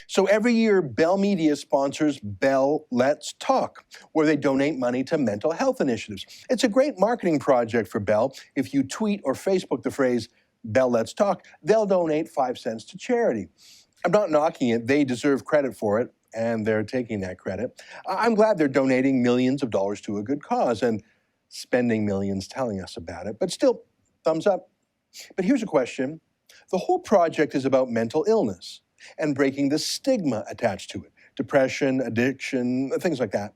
So every year, Bell Media sponsors Bell Let's Talk, where they donate money to mental health initiatives. It's a great marketing project for Bell. If you tweet or Facebook the phrase Bell Let's Talk, they'll donate 5 cents to charity. I'm not knocking it. They deserve credit for it, and they're taking that credit. I'm glad they're donating millions of dollars to a good cause and spending millions telling us about it. But still, thumbs up. But here's a question. The whole project is about mental illness and breaking the stigma attached to it. Depression, addiction, things like that.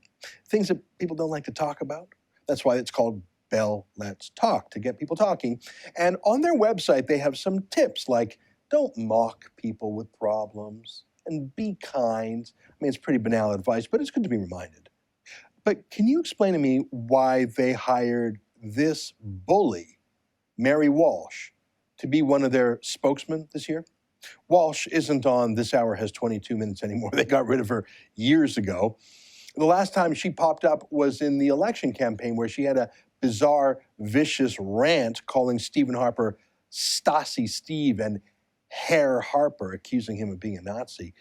Things that people don't like to talk about. That's why it's called Bell Let's Talk, to get people talking. And on their website, they have some tips like, don't mock people with problems and be kind. I mean, it's pretty banal advice, but it's good to be reminded. But can you explain to me why they hired this bully, Mary Walsh, to be one of their spokesmen this year? Walsh isn't on This Hour Has 22 Minutes anymore. They got rid of her years ago. The last time she popped up was in the election campaign, where she had a bizarre, vicious rant calling Stephen Harper Stasi Steve and Herr Harper, accusing him of being a Nazi.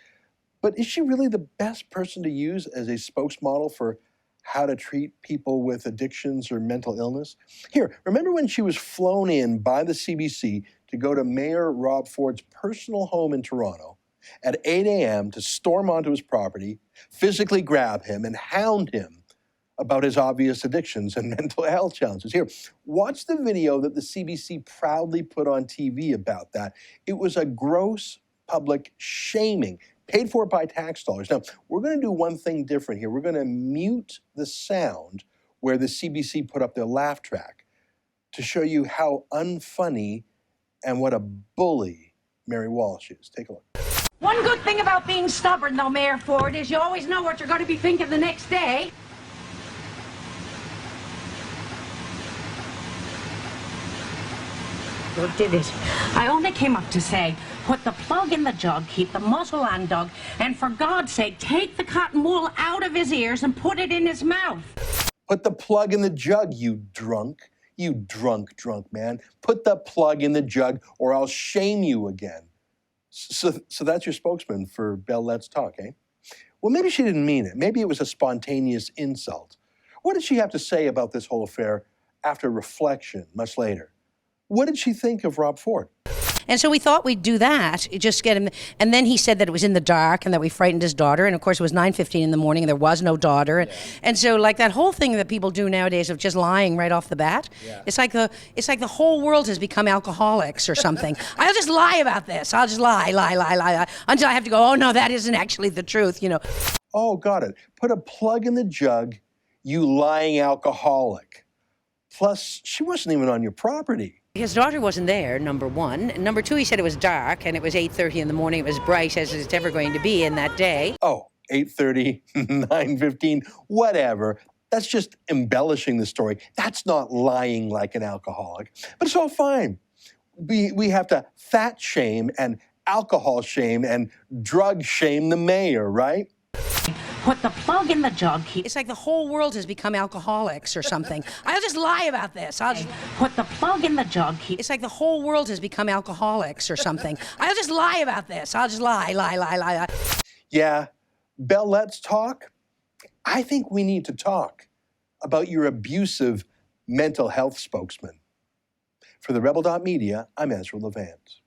But is she really the best person to use as a spokesmodel for how to treat people with addictions or mental illness? Here, remember when she was flown in by the CBC to go to Mayor Rob Ford's personal home in Toronto at 8 a.m. to storm onto his property, physically grab him, and hound him about his obvious addictions and mental health challenges? Here, watch the video that the CBC proudly put on TV about that. It was a gross public shaming, paid for by tax dollars. Now, we're going to do one thing different here. We're going to mute the sound where the CBC put up their laugh track to show you how unfunny and what a bully Mary Walsh is. Take a look. One good thing about being stubborn, though, Mayor Ford, is you always know what you're going to be thinking the next day. You did it. I only came up to say, put the plug in the jug, keep the muzzle on Doug, and for God's sake, take the cotton wool out of his ears and put it in his mouth. Put the plug in the jug, you drunk. You drunk man. Put the plug in the jug or I'll shame you again. So that's your spokesman for Bell Let's Talk, eh? Well, maybe she didn't mean it. Maybe it was a spontaneous insult. What did she have to say about this whole affair after reflection much later? What did she think of Rob Ford? And so we thought we'd do that, just get him. And then he said that it was in the dark and that we frightened his daughter. And of course, it was 9:15 in the morning and there was no daughter. Yeah. And so, like, that whole thing that people do nowadays of just lying right off the bat, it's like the whole world has become alcoholics or something. I'll just lie about this. I'll just lie, until I have to go, oh, no, that isn't actually the truth, you know. Oh, got it. Put a plug in the jug, you lying alcoholic. Plus, she wasn't even on your property. His daughter wasn't there, number one. Number two, he said it was dark and it was 8:30 in the morning. It was bright as it's ever going to be in that day. Oh, 8:30, 9:15, whatever. That's just embellishing the story. That's not lying like an alcoholic. But it's all fine. We have to fat shame and alcohol shame and drug shame the mayor, right? Put the plug in the jug. It's like the whole world has become alcoholics or something. I'll just lie about this. I'll just put the plug in the jug. It's like the whole world has become alcoholics or something. I'll just lie about this. I'll just lie. Yeah, Bell, let's talk. I think we need to talk about your abusive mental health spokesman. For the Rebel.media, I'm Ezra Levant.